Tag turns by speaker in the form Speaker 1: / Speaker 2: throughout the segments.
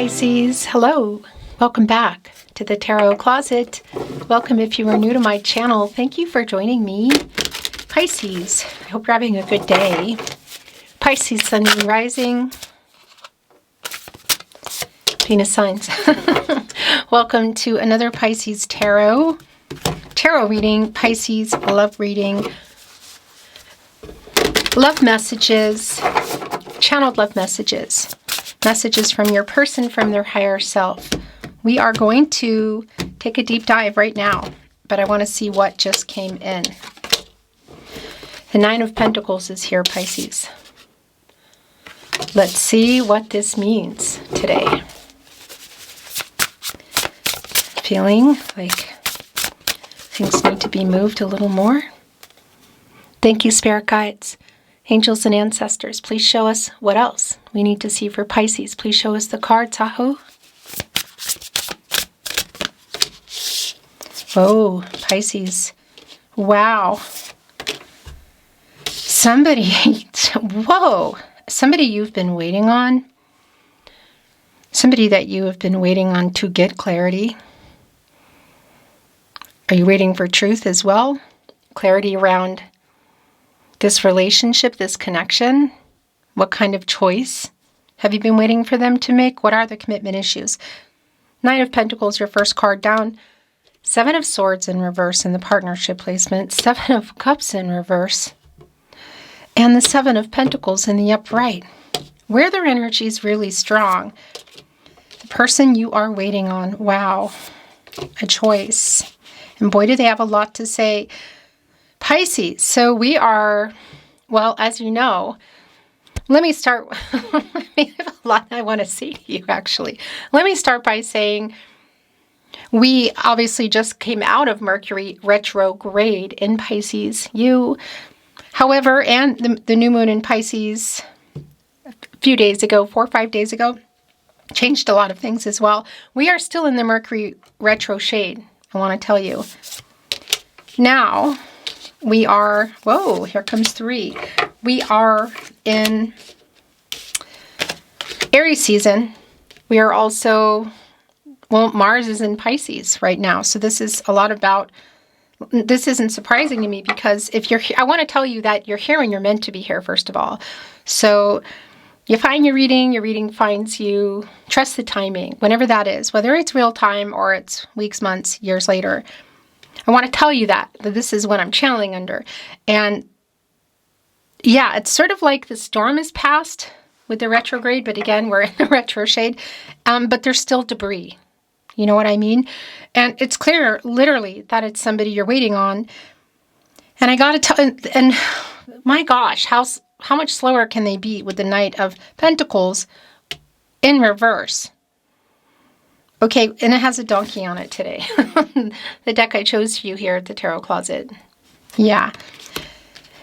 Speaker 1: Pisces, hello. Welcome back to the Tarot Closet. Welcome if you are new to my channel. Thank you for joining me. Pisces, I hope you're having a good day. Pisces, Sun, Moon, Rising. Venus signs. Welcome to another Pisces Tarot reading, Pisces Love Reading. Love messages, channeled love messages. Messages from your person, from their higher self. We are going to take a deep dive right now, but I want to see what just came in. The Nine of Pentacles is here, Pisces. Let's see what this means today. Feeling like things need to be moved a little more. Thank you, Spirit Guides. Angels and ancestors, please show us what else we need to see for Pisces. Please show us the card, Tahoe. Oh, Pisces. Wow. Somebody, whoa. Somebody you've been waiting on. Somebody that you have been waiting on to get clarity. Are you waiting for truth as well? Clarity around this relationship, this connection. What kind of choice have you been waiting for them to make? What are the commitment issues? Nine of Pentacles, your first card down. Seven of Swords in reverse in the partnership placement. Seven of Cups in reverse. And the Seven of Pentacles in the upright. Where their energy is really strong. The person you are waiting on. Wow. A choice. And boy, do they have a lot to say. Pisces, so we are, well, as you know, let me start, I have a lot I want to say to you, actually. Let me start by saying we obviously just came out of Mercury retrograde in Pisces. However, and the new moon in Pisces a few days ago, 4 or 5 days ago, changed a lot of things as well. We are still in the Mercury retro shade, I want to tell you. Now, we are, whoa, here comes 3. We are in Aries season. We are also, well, Mars is in Pisces right now. So this is a lot about, this isn't surprising to me because if you're, I want to tell you that you're here when you're meant to be here, first of all. So you find your reading finds you, trust the timing, whenever that is, whether it's real time or it's weeks, months, years later. I want to tell you that this is what I'm channeling under. And yeah, it's sort of like the storm is past with the retrograde, but again, we're in the retro shade, but there's still debris. You know what I mean? And it's clear, literally, that it's somebody you're waiting on. And I got to tell, and my gosh, how much slower can they be with the Knight of Pentacles in reverse? Okay, and it has a donkey on it today. The deck I chose for you here at the Tarot Closet. Yeah.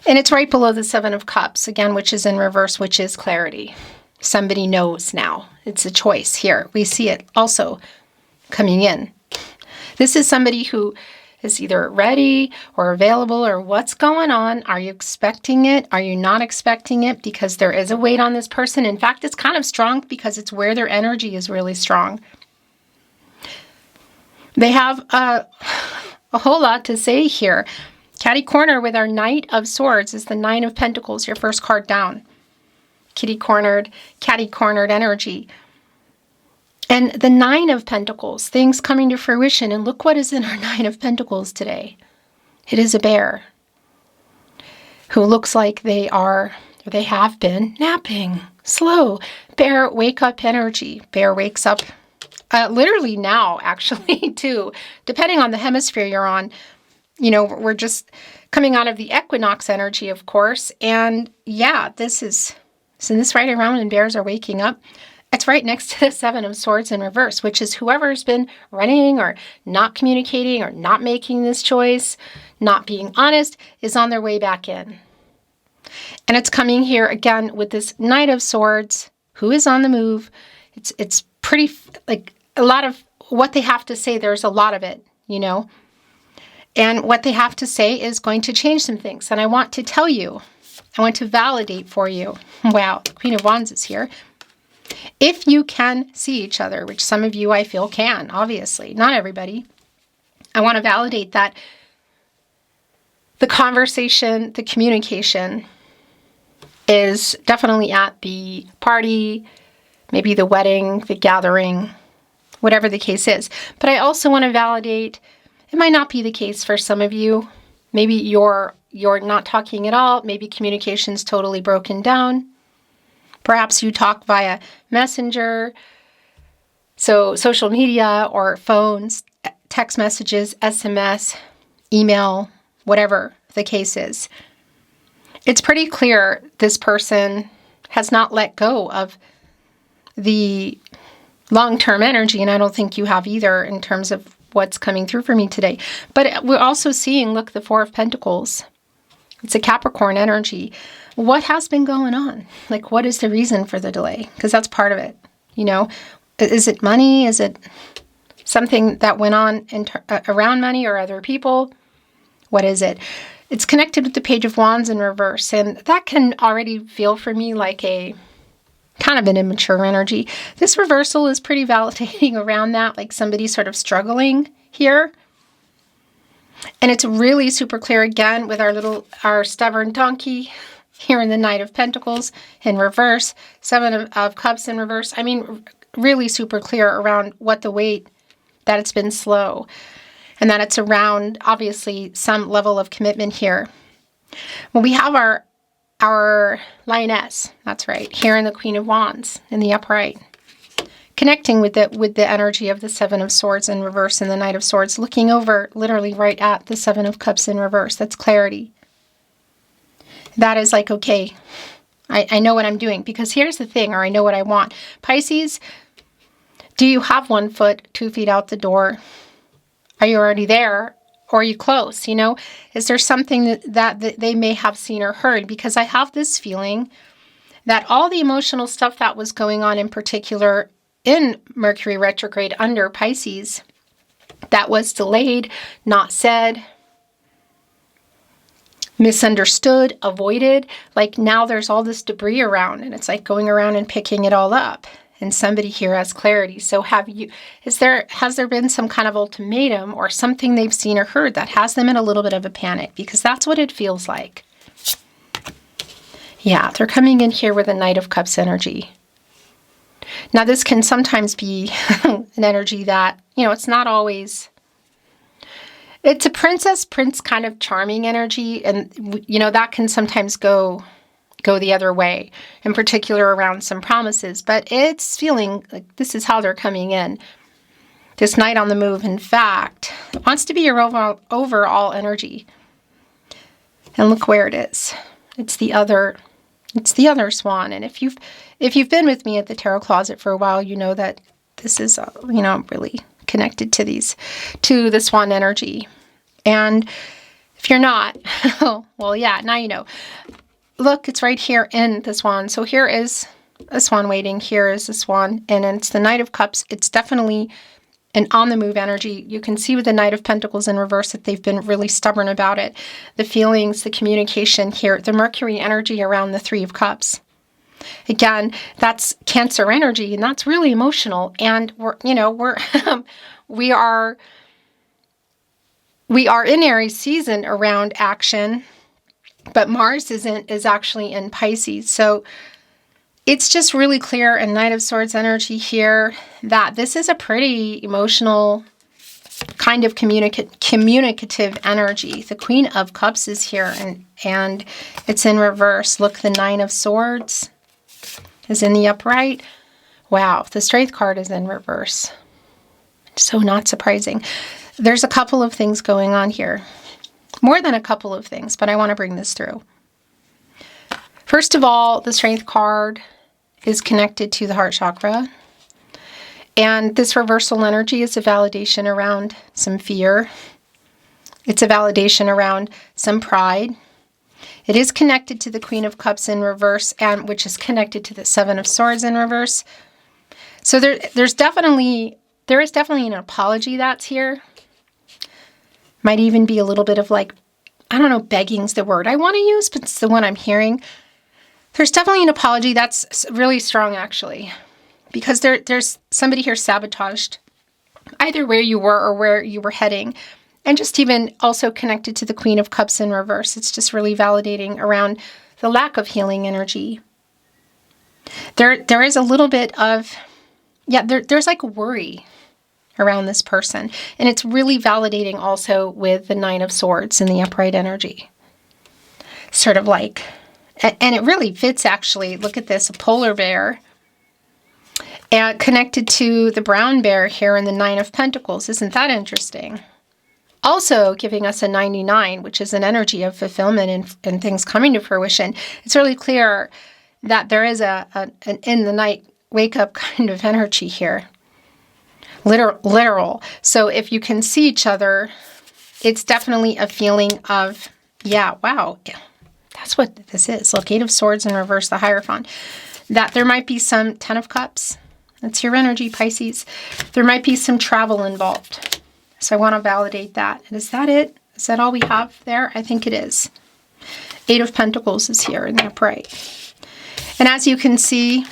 Speaker 1: And it's right below the Seven of Cups, again, which is in reverse, which is clarity. Somebody knows now. It's a choice here. We see it also coming in. This is somebody who is either ready or available or what's going on. Are you expecting it? Are you not expecting it? Because there is a weight on this person. In fact, it's kind of strong because it's where their energy is really strong. They have a whole lot to say here. Catty corner with our Knight of Swords is the Nine of Pentacles, your first card down. Catty cornered energy. And the Nine of Pentacles, things coming to fruition. And look what is in our Nine of Pentacles today. It is a bear who looks like they have been napping. Slow. Bear wake up energy. Bear wakes up literally now, actually, too. Depending on the hemisphere you're on, you know, we're just coming out of the equinox energy, of course. And yeah, this right around when bears are waking up. It's right next to the Seven of Swords in reverse, which is whoever's been running or not communicating or not making this choice, not being honest, is on their way back in. And it's coming here again with this Knight of Swords, who is on the move. It's pretty, like, a lot of what they have to say, there's a lot of it, you know. And what they have to say is going to change some things. And I want to tell you, I want to validate for you. Wow, the Queen of Wands is here. If you can see each other, which some of you I feel can, obviously, not everybody. I want to validate that the conversation, the communication is definitely at the party, maybe the wedding, the gathering, whatever the case is. But I also want to validate, it might not be the case for some of you. Maybe you're not talking at all. Maybe communication's totally broken down. Perhaps you talk via messenger, so social media or phones, text messages, SMS, email, whatever the case is. It's pretty clear this person has not let go of the long-term energy, and I don't think you have either in terms of what's coming through for me today. But we're also seeing, look, the Four of Pentacles. It's a Capricorn energy. What has been going on? Like, what is the reason for the delay? Because that's part of it. You know, is it money? Is it something that went on around money or other people? What is it? It's connected with the Page of Wands in reverse. And that can already feel for me like a kind of an immature energy. This reversal is pretty validating around that, like somebody sort of struggling here. And it's really super clear again with our stubborn donkey here in the Knight of Pentacles in reverse, Seven of Cups in reverse. I mean, really super clear around what the weight, that it's been slow, and that it's around, obviously, some level of commitment here. Well, we have our lioness, that's right, here in the Queen of Wands in the upright, connecting with the energy of the Seven of Swords in reverse and the Knight of Swords, looking over literally right at the Seven of Cups in reverse. That's clarity. That is like, okay, I know what I'm doing, because here's the thing, or I know what I want. Pisces, do you have 1 foot, 2 feet out the door? Are you already there? Or are you close? You know, is there something that they may have seen or heard? Because I have this feeling that all the emotional stuff that was going on, in particular in Mercury retrograde under Pisces, that was delayed, not said, misunderstood, avoided, like now there's all this debris around, and it's like going around and picking it all up. And somebody here has clarity. So has there been some kind of ultimatum or something they've seen or heard that has them in a little bit of a panic? Because that's what it feels like. Yeah, they're coming in here with a Knight of Cups energy. Now, this can sometimes be an energy that, you know, it's not always... It's a prince kind of charming energy. And, you know, that can sometimes go the other way, in particular around some promises. But it's feeling like this is how they're coming in. This Knight on the move, in fact, wants to be your overall energy. And look where it is. It's the other swan. And if you've been with me at the Tarot Closet for a while, you know that this is, you know, really connected to the swan energy. And if you're not, well, yeah, now you know. Look, it's right here in the swan. So here is a swan waiting. Here is a swan, and it's the Knight of Cups. It's definitely an on-the-move energy. You can see with the Knight of Pentacles in reverse that they've been really stubborn about it. The feelings, the communication here, the Mercury energy around the Three of Cups. Again, that's Cancer energy, and that's really emotional. And we are in Aries season around action, but Mars is actually in Pisces. So it's just really clear in Knight of Swords energy here that this is a pretty emotional kind of communicative energy. The Queen of Cups is here, and it's in reverse. Look, the Nine of Swords is in the upright. Wow, the Strength card is in reverse. So not surprising. There's a couple of things going on here. More than a couple of things, but I want to bring this through. First of all, the Strength card is connected to the heart chakra. And this reversal energy is a validation around some fear. It's a validation around some pride. It is connected to the Queen of Cups in reverse, and which is connected to the Seven of Swords in reverse. So there is definitely an apology that's here. Might even be a little bit of like, I don't know, begging's the word I want to use, but it's the one I'm hearing. There's definitely an apology that's really strong, actually. because there's somebody here sabotaged either where you were or where you were heading. And just even also connected to the Queen of Cups in reverse. It's just really validating around the lack of healing energy. There is a little bit of, there's like worry around this person. And it's really validating also with the Nine of Swords in the upright energy. Sort of like, and it really fits actually. Look at this, a polar bear. And connected to the brown bear here in the Nine of Pentacles. Isn't that interesting? Also giving us a 99, which is an energy of fulfillment and things coming to fruition. It's really clear that there is an in the night wake up kind of energy here. Literal. So if you can see each other, it's definitely a feeling of, wow, that's what this is. Look, Eight of Swords in reverse, the Hierophant. That there might be some Ten of Cups. That's your energy, Pisces. There might be some travel involved. So I want to validate that. And is that it? Is that all we have there? I think it is. Eight of Pentacles is here in the upright. And as you can see,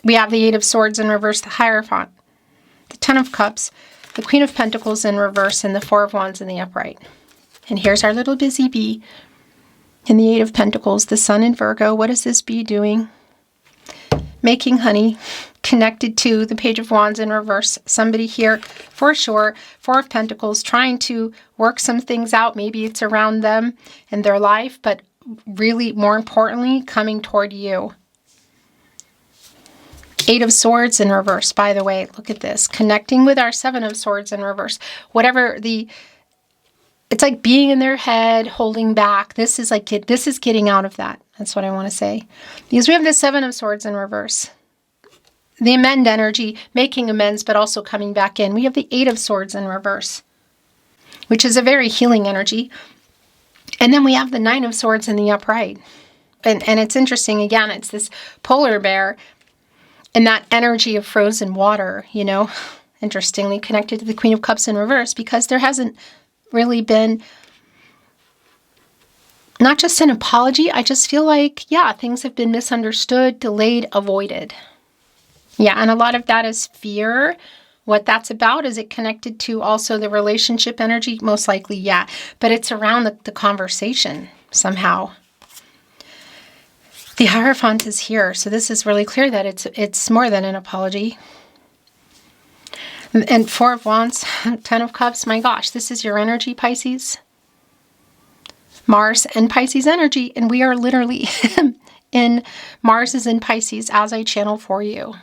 Speaker 1: we have the Eight of Swords in reverse, the Hierophant, the Ten of Cups, the Queen of Pentacles in reverse, and the Four of Wands in the upright. And here's our little busy bee in the Eight of Pentacles, the Sun in Virgo. What is this bee doing? Making honey, connected to the Page of Wands in reverse. Somebody here, for sure, Four of Pentacles, trying to work some things out. Maybe it's around them and their life, but really, more importantly, coming toward you. Eight of Swords in reverse, by the way. Look at this. Connecting with our Seven of Swords in reverse. Whatever it's like being in their head, holding back. This is getting out of that. That's what I want to say. Because we have the Seven of Swords in reverse. The amend energy, making amends, but also coming back in. We have the Eight of Swords in reverse, which is a very healing energy. And then we have the Nine of Swords in the upright. And it's interesting, again, it's this polar bear and that energy of frozen water, interestingly connected to the Queen of Cups in reverse, because there hasn't really been not just an apology. I just feel like, things have been misunderstood, delayed, avoided. And a lot of that is fear. What that's about, is it connected to also the relationship energy? Most likely, but it's around the conversation somehow. The Hierophant is here, so this is really clear that it's more than an apology. And Four of Wands, Ten of Cups, my gosh, this is your energy, Pisces. Mars and Pisces energy, and we are literally in Mars is in Pisces as I channel for you.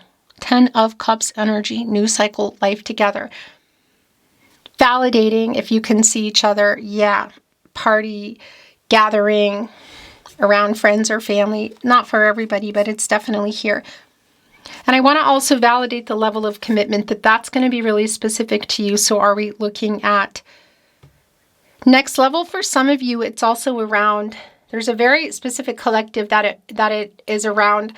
Speaker 1: 10 of Cups energy, new cycle, life together. Validating if you can see each other, party, gathering, around friends or family. Not for everybody, but it's definitely here. And I want to also validate the level of commitment that's going to be really specific to you. So are we looking at next level? For some of you, it's also around, there's a very specific collective that it is around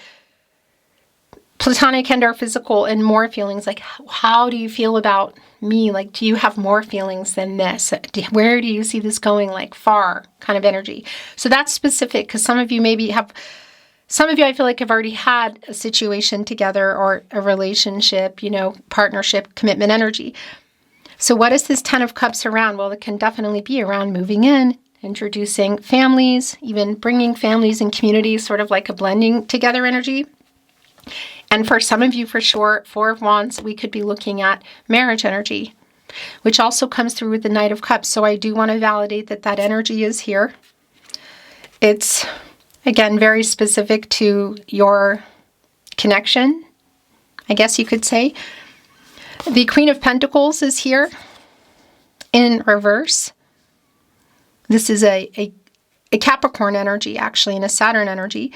Speaker 1: platonic and or physical, and more feelings like, how do you feel about me? Like, do you have more feelings than this? Where do you see this going? Like far kind of energy. So that's specific, because some of you I feel like have already had a situation together or a relationship, partnership, commitment energy. So what is this Ten of Cups around? Well, it can definitely be around moving in, introducing families, even bringing families and communities, sort of like a blending together energy. And for some of you, for sure, Four of Wands, we could be looking at marriage energy, which also comes through with the Knight of Cups. So I do want to validate that energy is here. It's, again, very specific to your connection, I guess you could say. The Queen of Pentacles is here in reverse. This is a Capricorn energy, actually, and a Saturn energy.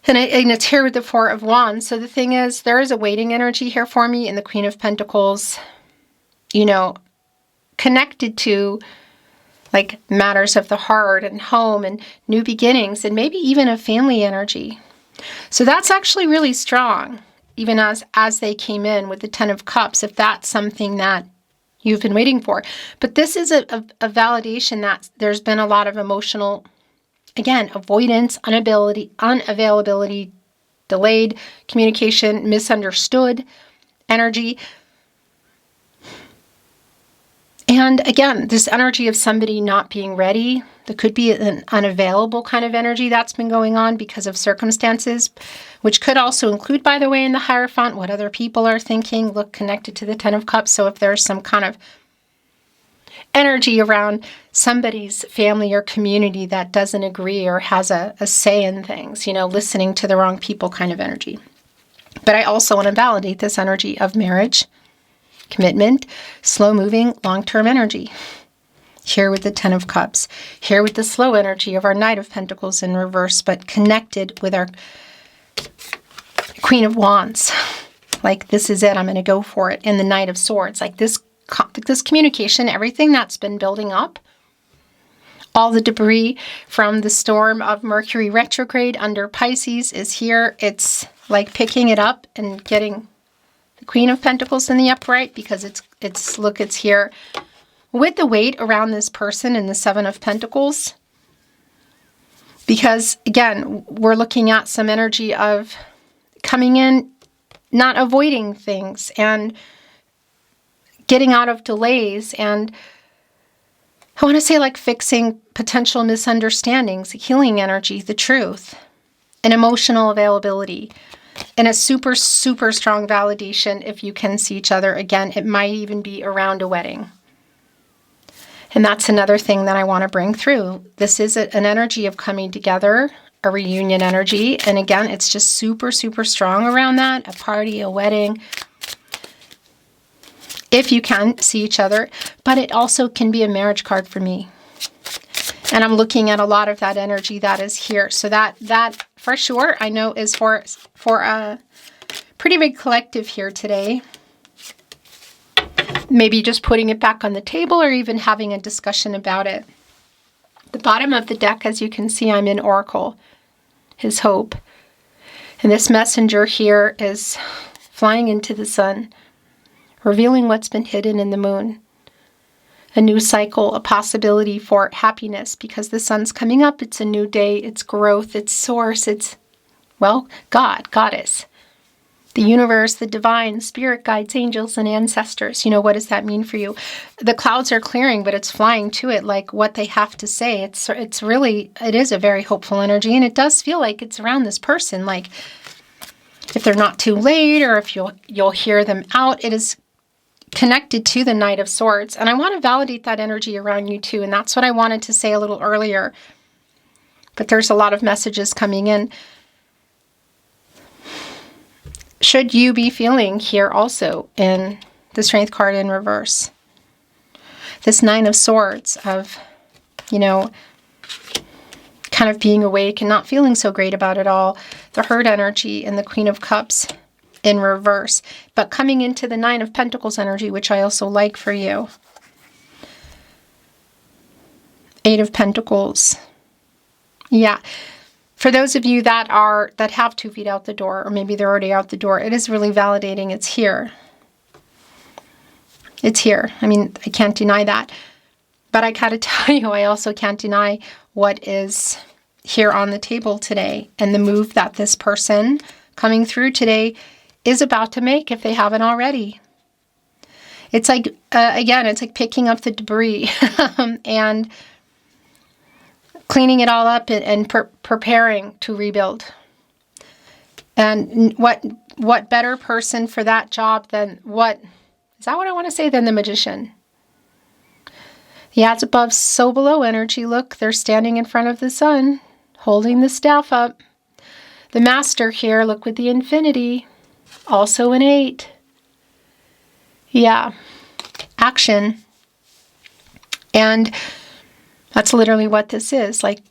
Speaker 1: And it's here with the Four of Wands. So the thing is, there is a waiting energy here for me in the Queen of Pentacles, connected to like matters of the heart and home and new beginnings, and maybe even a family energy. So that's actually really strong, even as they came in with the Ten of Cups, if that's something that you've been waiting for. But this is a validation that there's been a lot of emotional, again, avoidance, unavailability delayed communication, misunderstood energy. And again, this energy of somebody not being ready, there could be an unavailable kind of energy that's been going on because of circumstances, which could also include, by the way, in the Hierophant, what other people are thinking, look connected to the Ten of Cups. So if there's some kind of energy around somebody's family or community that doesn't agree or has a say in things, listening to the wrong people kind of energy. But I also want to validate this energy of marriage, commitment, slow-moving, long-term energy. Here with the Ten of Cups. Here with the slow energy of our Knight of Pentacles in reverse, but connected with our Queen of Wands. Like, this is it. I'm going to go for it. And the Knight of Swords. Like this communication, everything that's been building up, all the debris from the storm of Mercury retrograde under Pisces is here. It's like picking it up and getting the Queen of Pentacles in the upright, because it's here with the weight around this person in the Seven of Pentacles. Because again, we're looking at some energy of coming in, not avoiding things and getting out of delays, and I want to say like fixing potential misunderstandings, healing energy, the truth, and emotional availability. And a super, super strong validation if you can see each other again. It might even be around a wedding. And that's another thing that I want to bring through. This is an energy of coming together, a reunion energy. And again, it's just super, super strong around that. A party, a wedding. If you can see each other. But it also can be a marriage card for me. And I'm looking at a lot of that energy that is here. So that for sure, I know is for a pretty big collective here today. Maybe just putting it back on the table or even having a discussion about it. The bottom of the deck, as you can see, I'm in Oracle, his hope. And this messenger here is flying into the sun, revealing what's been hidden in the moon. A new cycle, a possibility for happiness, because the sun's coming up. It's a new day, it's growth, it's source, it's, well, God, Goddess, the universe, the divine, spirit guides, angels, and ancestors. What does that mean for you? The clouds are clearing, but it's flying to it, like what they have to say. It's really, it is a very hopeful energy, and it does feel like it's around this person. Like, if they're not too late, or if you'll hear them out, it is connected to the Knight of Swords. And I want to validate that energy around you too. And that's what I wanted to say a little earlier. But there's a lot of messages coming in. Should you be feeling here also in the Strength card in reverse? This Nine of Swords of, kind of being awake and not feeling so great about it all. The Hurt energy and the Queen of Cups in reverse, but coming into the Nine of Pentacles energy, which I also like for you. Eight of Pentacles. Yeah. For those of you that have 2 feet out the door, or maybe they're already out the door, it is really validating. It's here. It's here. I mean, I can't deny that. But I gotta tell you, I also can't deny what is here on the table today, and the move that this person coming through today is about to make if they haven't already. It's like, again, it's like picking up the debris and cleaning it all up and preparing to rebuild. And what better person for that job than than the Magician? The as above, so below energy. Look, they're standing in front of the sun, holding the staff up. The Master here, look, with the Infinity. Also an 8. Yeah. Action. And that's literally what this is. Like,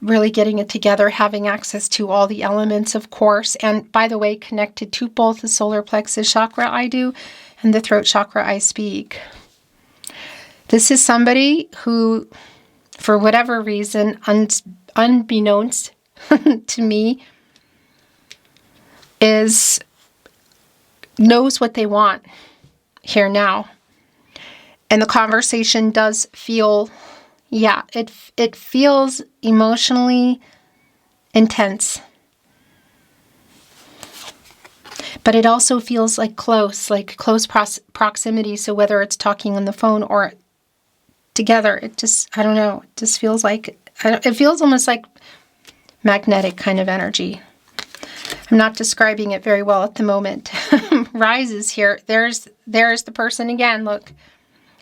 Speaker 1: really getting it together, having access to all the elements, of course. And by the way, connected to both the solar plexus chakra I do and the throat chakra I speak. This is somebody who, for whatever reason, unbeknownst to me, knows what they want here now. And the conversation does feel, it feels emotionally intense. But it also feels like close proximity. So whether it's talking on the phone or together, it just, I don't know, it just feels like, it feels almost like magnetic kind of energy. I'm not describing it very well at the moment. Rises here. There's the person again. Look,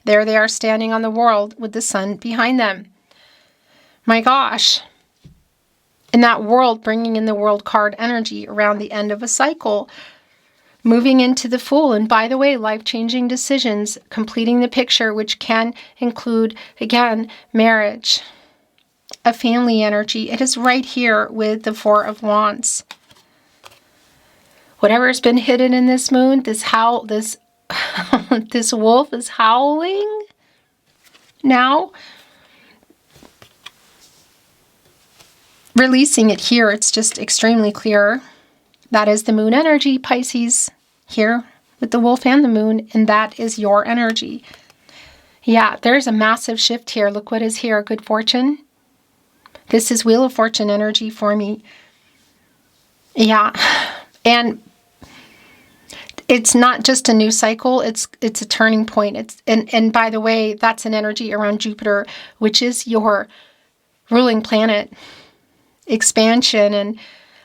Speaker 1: there they are standing on the world with the sun behind them. My gosh. In that world, bringing in the world card energy around the end of a cycle, moving into the Fool. And by the way, life-changing decisions, completing the picture, which can include, again, marriage, a family energy. It is right here with the Four of Wands. Whatever's been hidden in this moon, this wolf is howling now. Releasing it here, it's just extremely clear. That is the moon energy, Pisces, here with the wolf and the moon, and that is your energy. Yeah, there's a massive shift here. Look what is here, good fortune. This is Wheel of Fortune energy for me. Yeah, and it's not just a new cycle, it's a turning point. And by the way, that's an energy around Jupiter, which is your ruling planet. Expansion and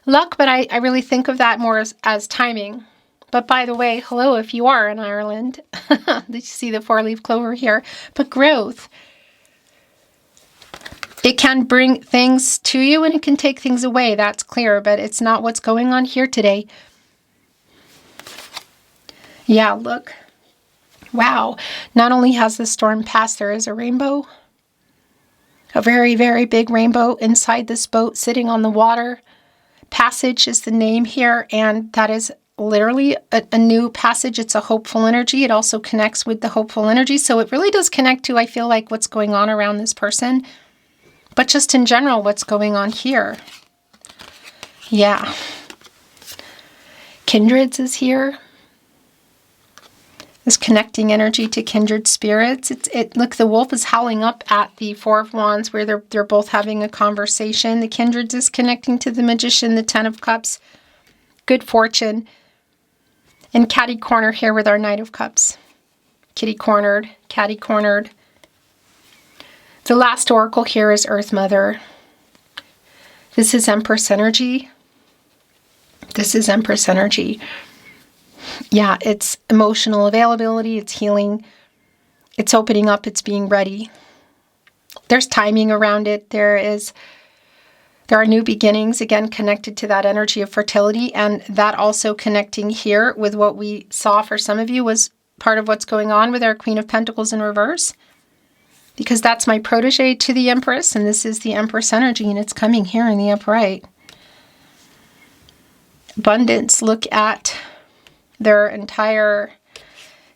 Speaker 1: luck, but I really think of that more as timing. But by the way, hello if you are in Ireland. You see the 4-leaf clover here. But growth. It can bring things to you and it can take things away, that's clear, but it's not what's going on here today. Yeah, look. Wow. Not only has the storm passed, there is a rainbow. A very, very big rainbow inside this boat sitting on the water. Passage is the name here, and that is literally a new passage. It's a hopeful energy. It also connects with the hopeful energy. So it really does connect to, I feel like, what's going on around this person. But just in general, what's going on here. Yeah. Kindreds is here. This connecting energy to kindred spirits. Look, the wolf is howling up at the Four of Wands where they're both having a conversation. The kindreds is connecting to the Magician, the Ten of Cups, good fortune. And catty corner here with our Knight of Cups. Kitty cornered, catty cornered. The last oracle here is Earth Mother. This is Empress energy. This is Empress energy. Yeah, it's emotional availability, it's healing, it's opening up, it's being ready. There's timing around it. There are new beginnings, again, connected to that energy of fertility, and that also connecting here with what we saw for some of you was part of what's going on with our Queen of Pentacles in reverse, because that's my protege to the Empress, and this is the Empress energy, and it's coming here in the upright. Abundance, look at their entire,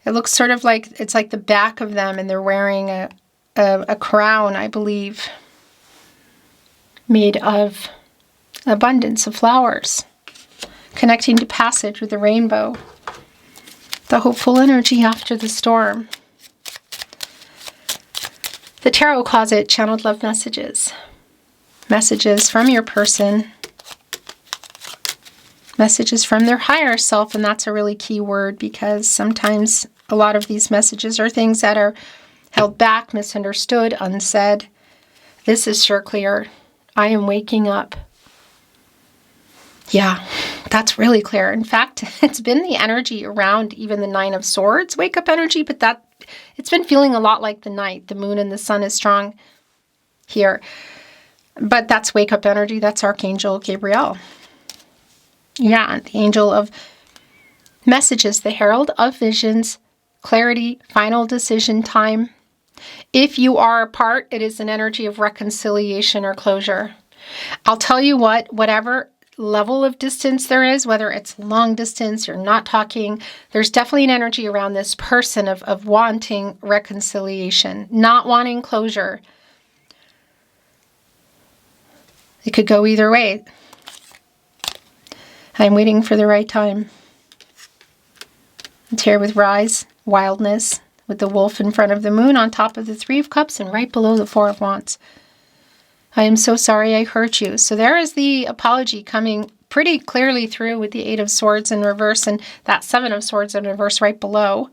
Speaker 1: it looks sort of like, it's like the back of them and they're wearing a crown, I believe, made of abundance of flowers, connecting to passage with the rainbow, the hopeful energy after the storm. The Tarot Closet, channeled love messages. Messages from your person. Messages from their higher self, and that's a really key word because sometimes a lot of these messages are things that are held back, misunderstood, unsaid. This is sure clear. I am waking up. Yeah, that's really clear. In fact, it's been the energy around even the Nine of Swords, wake up energy, but it's been feeling a lot like the night. The moon and the sun is strong here. But that's wake up energy. That's Archangel Gabriel. Yeah, the angel of messages, the herald of visions, clarity, final decision time. If you are apart, it is an energy of reconciliation or closure. I'll tell you what, whatever level of distance there is, whether it's long distance, you're not talking, there's definitely an energy around this person of wanting reconciliation, not wanting closure. It could go either way. I'm waiting for the right time. It's here with Rise, Wildness, with the wolf in front of the moon on top of the Three of Cups and right below the Four of Wands. I am so sorry I hurt you. So there is the apology coming pretty clearly through with the Eight of Swords in reverse and that Seven of Swords in reverse right below.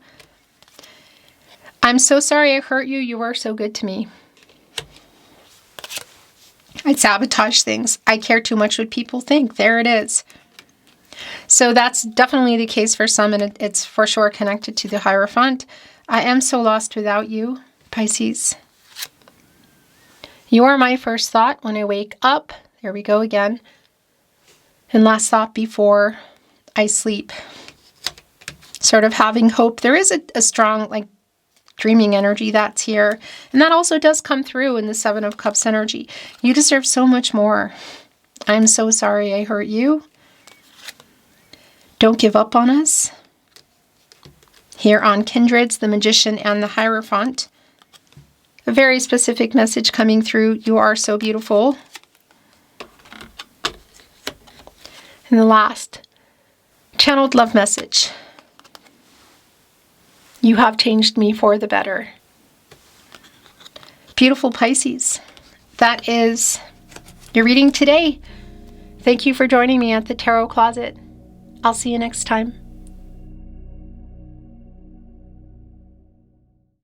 Speaker 1: I'm so sorry I hurt you. You were so good to me. I sabotage things. I care too much what people think. There it is. So that's definitely the case for some, and it's for sure connected to the Hierophant. I am so lost without you, Pisces. You are my first thought when I wake up. There we go again. And last thought before I sleep. Sort of having hope. There is a strong, like, dreaming energy that's here. And that also does come through in the Seven of Cups energy. You deserve so much more. I'm so sorry I hurt you. Don't give up on us. Here on Kindreds, the Magician and the Hierophant. A very specific message coming through. You are so beautiful. And the last, channeled love message. You have changed me for the better. Beautiful Pisces. That is your reading today. Thank you for joining me at the Tarot Closet. I'll see you next time.